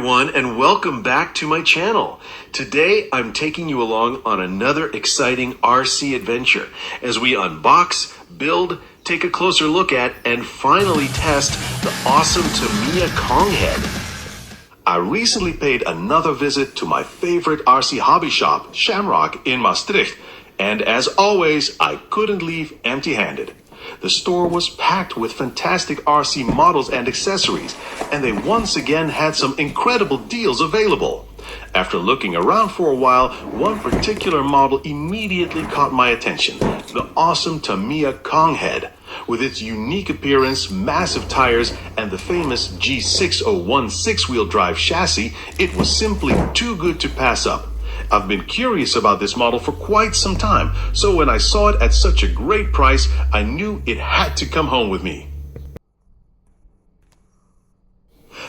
everyone, and welcome back to my channel. Today I'm taking you along on another exciting RC adventure as we unbox, build, take a closer look at, and finally test the awesome Tamiya Konghead. I recently paid another visit to my favorite RC hobby shop, Shamrock in Maastricht, and as always, I couldn't leave empty-handed. The store was packed with fantastic RC models and accessories, and they once again had some incredible deals available. After looking around for a while, one particular model immediately caught my attention, the awesome Tamiya Konghead. With its unique appearance, massive tires, and the famous G6016 six-wheel drive chassis, it was simply too good to pass up. I've been curious about this model for quite some time, so when I saw it at such a great price, I knew it had to come home with me.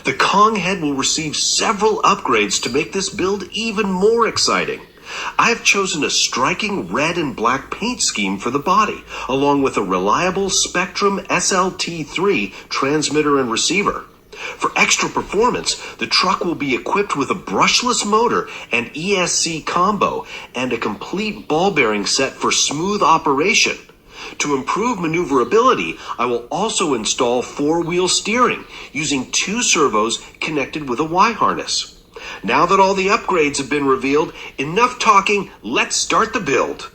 The Konghead will receive several upgrades to make this build even more exciting. I have chosen a striking red and black paint scheme for the body, along with a reliable Spektrum SLT3 transmitter and receiver. For extra performance, the truck will be equipped with a brushless motor and ESC combo and a complete ball bearing set for smooth operation. To improve maneuverability, I will also install four-wheel steering using two servos connected with a Y-harness. Now that all the upgrades have been revealed, enough talking, let's start the build.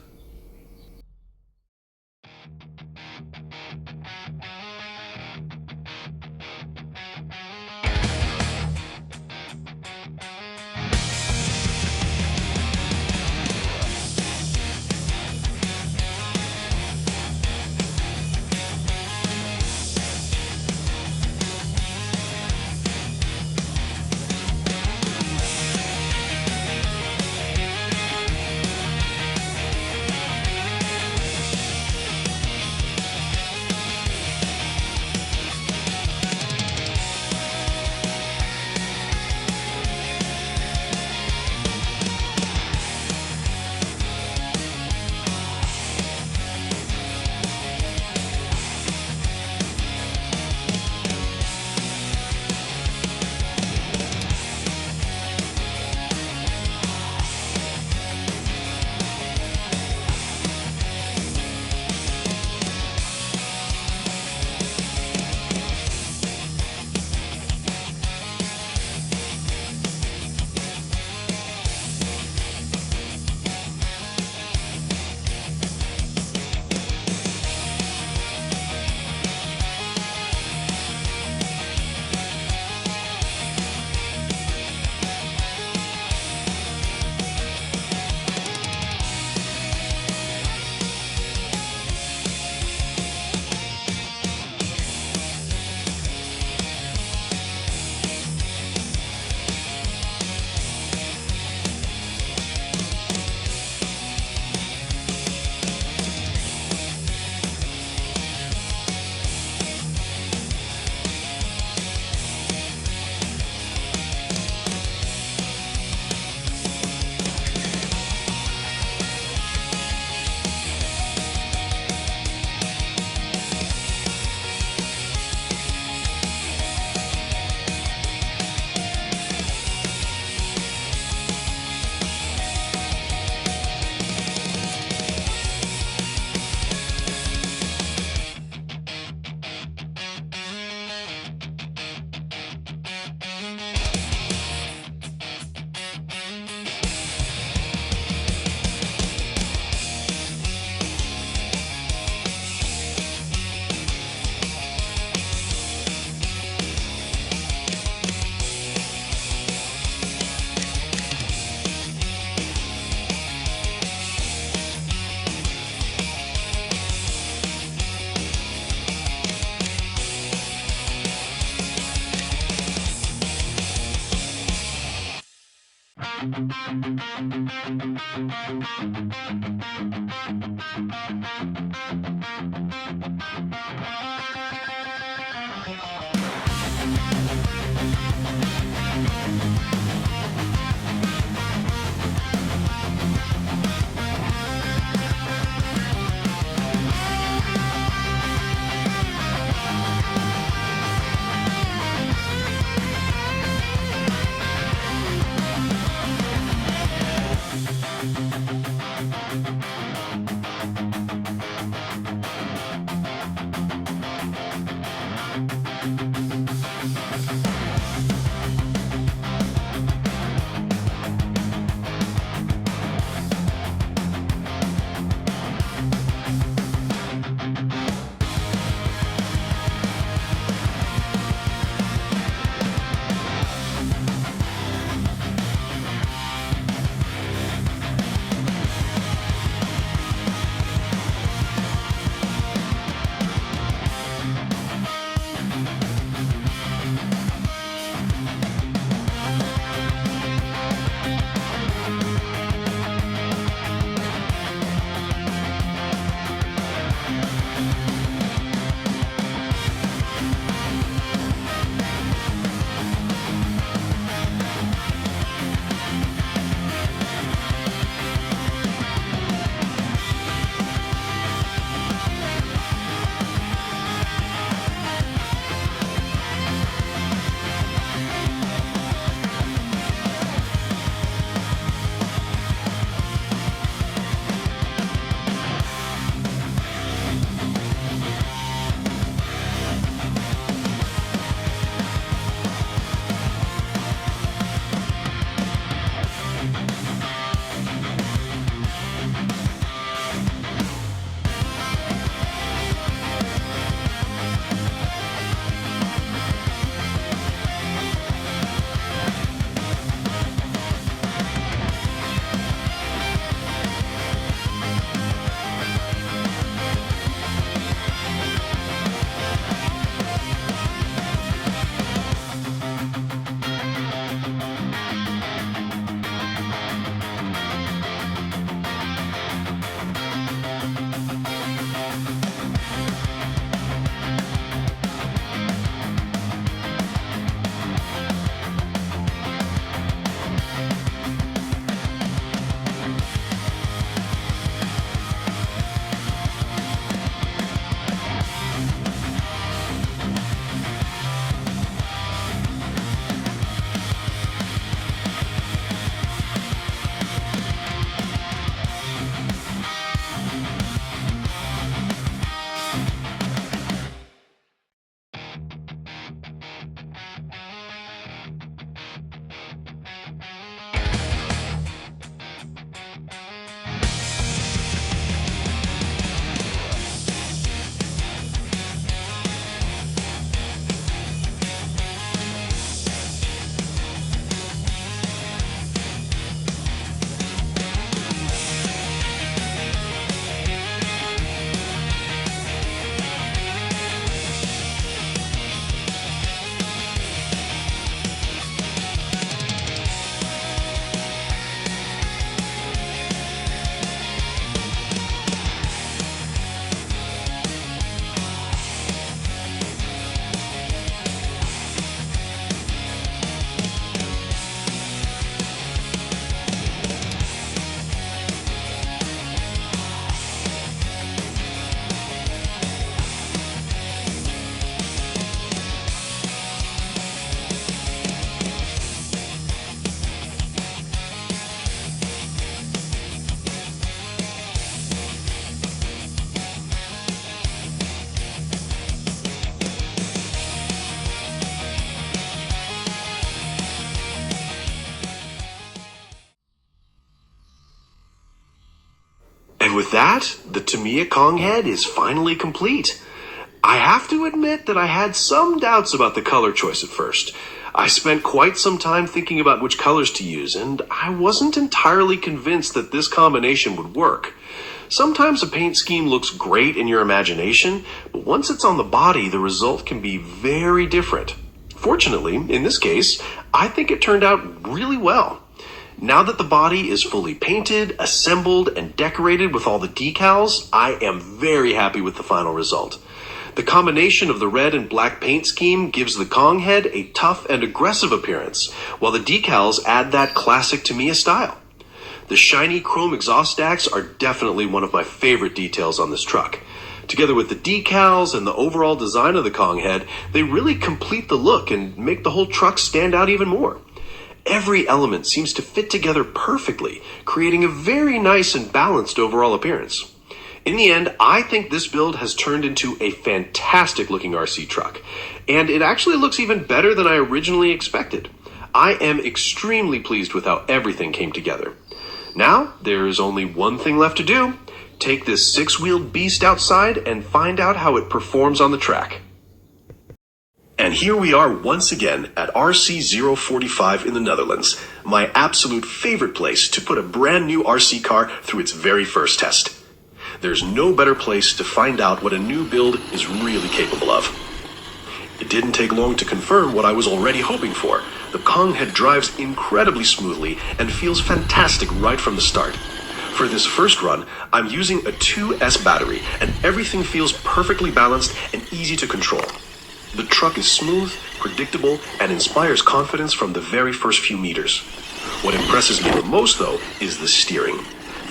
And with that, the Tamiya Konghead is finally complete. I have to admit that I had some doubts about the color choice at first. I spent quite some time thinking about which colors to use, and I wasn't entirely convinced that this combination would work. Sometimes a paint scheme looks great in your imagination, but once it's on the body, the result can be very different. Fortunately, in this case, I think it turned out really well. Now that the body is fully painted, assembled, and decorated with all the decals, I am very happy with the final result. The combination of the red and black paint scheme gives the Konghead a tough and aggressive appearance, while the decals add that classic Tamiya style. The shiny chrome exhaust stacks are definitely one of my favorite details on this truck. Together with the decals and the overall design of the Konghead, they really complete the look and make the whole truck stand out even more. Every element seems to fit together perfectly, creating a very nice and balanced overall appearance. In the end, I think this build has turned into a fantastic looking RC truck, and it actually looks even better than I originally expected. I am extremely pleased with how everything came together. Now, there's only one thing left to do. Take this six-wheeled beast outside and find out how it performs on the track. And here we are once again at RC045 in the Netherlands, my absolute favorite place to put a brand new RC car through its very first test. There's no better place to find out what a new build is really capable of. It didn't take long to confirm what I was already hoping for. The Konghead drives incredibly smoothly and feels fantastic right from the start. For this first run, I'm using a 2S battery, and everything feels perfectly balanced and easy to control. The truck is smooth, predictable, and inspires confidence from the very first few meters. What impresses me the most, though, is the steering.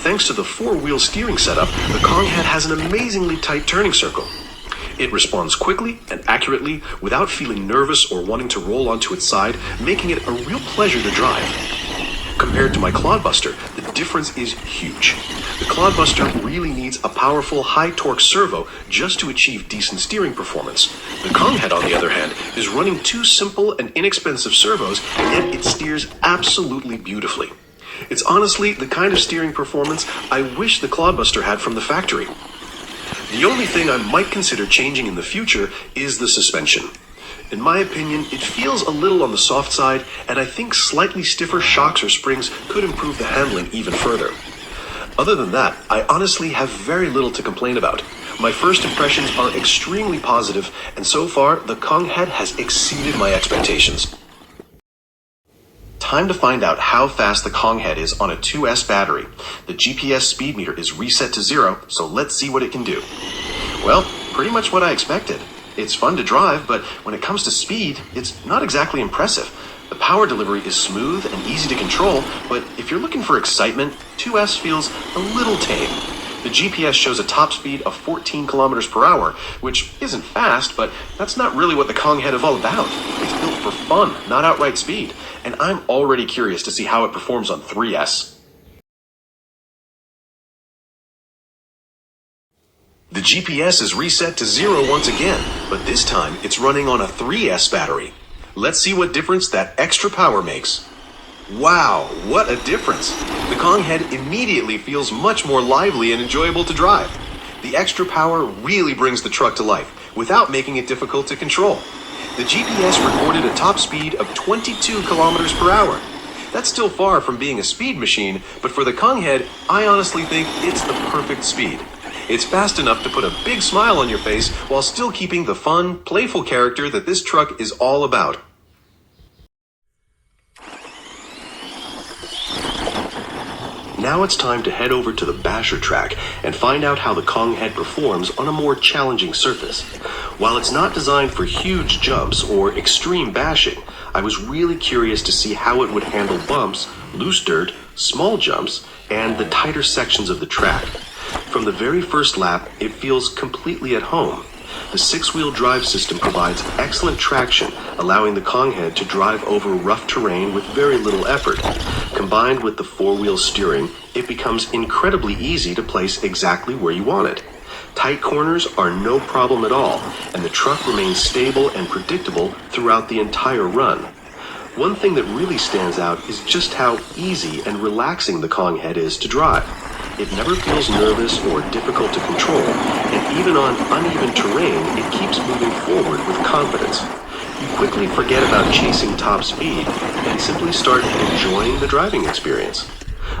Thanks to the four-wheel steering setup, the Konghead has an amazingly tight turning circle. It responds quickly and accurately without feeling nervous or wanting to roll onto its side, making it a real pleasure to drive. Compared to my Clodbuster, the difference is huge. The Clodbuster really needs a powerful, high-torque servo just to achieve decent steering performance. The Konghead, on the other hand, is running two simple and inexpensive servos, yet it steers absolutely beautifully. It's honestly the kind of steering performance I wish the Clodbuster had from the factory. The only thing I might consider changing in the future is the suspension. In my opinion, it feels a little on the soft side, and I think slightly stiffer shocks or springs could improve the handling even further. Other than that, I honestly have very little to complain about. My first impressions are extremely positive, and so far, the Konghead has exceeded my expectations. Time to find out how fast the Konghead is on a 2S battery. The GPS speed meter is reset to 0, so let's see what it can do. Well, pretty much what I expected. It's fun to drive, but when it comes to speed, it's not exactly impressive. The power delivery is smooth and easy to control, but if you're looking for excitement, 2S feels a little tame. The GPS shows a top speed of 14 kilometers per hour, which isn't fast, but that's not really what the Konghead is all about. It's built for fun, not outright speed, and I'm already curious to see how it performs on 3S. The GPS is reset to 0 once again, but this time it's running on a 3S battery. Let's see what difference that extra power makes. Wow, what a difference! The Konghead immediately feels much more lively and enjoyable to drive. The extra power really brings the truck to life, without making it difficult to control. The GPS recorded a top speed of 22 kilometers per hour. That's still far from being a speed machine, but for the Konghead, I honestly think it's the perfect speed. It's fast enough to put a big smile on your face while still keeping the fun, playful character that this truck is all about. Now it's time to head over to the basher track and find out how the Konghead performs on a more challenging surface. While it's not designed for huge jumps or extreme bashing, I was really curious to see how it would handle bumps, loose dirt, small jumps, and the tighter sections of the track. From the very first lap, it feels completely at home. The six-wheel drive system provides excellent traction, allowing the Konghead to drive over rough terrain with very little effort. Combined with the four-wheel steering, it becomes incredibly easy to place exactly where you want it. Tight corners are no problem at all, and the truck remains stable and predictable throughout the entire run. One thing that really stands out is just how easy and relaxing the Konghead is to drive. It never feels nervous or difficult to control, and even on uneven terrain, it keeps moving forward with confidence. You quickly forget about chasing top speed and simply start enjoying the driving experience.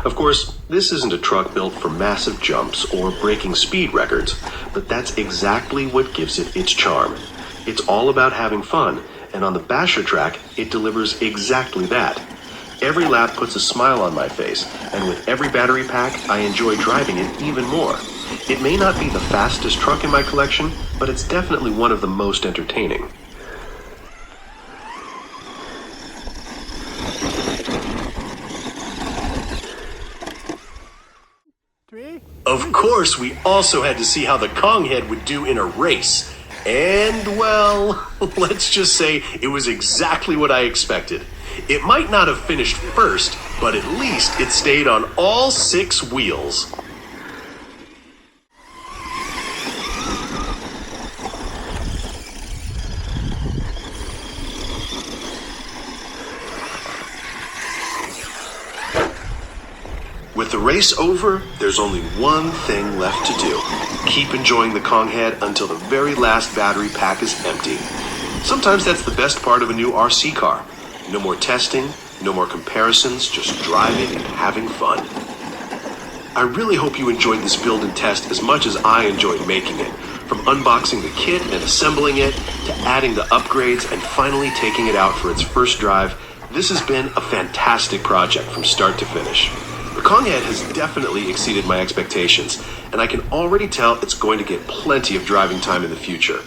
Of course, this isn't a truck built for massive jumps or breaking speed records, but that's exactly what gives it its charm. It's all about having fun, and on the basher track, it delivers exactly that. Every lap puts a smile on my face, and with every battery pack, I enjoy driving it even more. It may not be the fastest truck in my collection, but it's definitely one of the most entertaining. Of course, we also had to see how the Konghead would do in a race. And, well, let's just say it was exactly what I expected. It might not have finished first, but at least it stayed on all 6 wheels. With the race over, there's only one thing left to do. Keep enjoying the Konghead until the very last battery pack is empty. Sometimes that's the best part of a new RC car. No more testing, no more comparisons, just driving and having fun. I really hope you enjoyed this build and test as much as I enjoyed making it. From unboxing the kit and assembling it, to adding the upgrades and finally taking it out for its first drive, this has been a fantastic project from start to finish. The Konghead has definitely exceeded my expectations, and I can already tell it's going to get plenty of driving time in the future.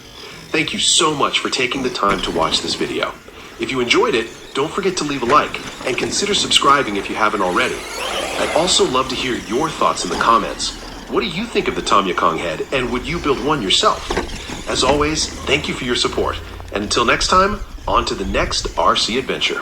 Thank you so much for taking the time to watch this video. If you enjoyed it, don't forget to leave a like, and consider subscribing if you haven't already. I'd also love to hear your thoughts in the comments. What do you think of the Tamiya Konghead, and would you build one yourself? As always, thank you for your support, and until next time, on to the next RC adventure.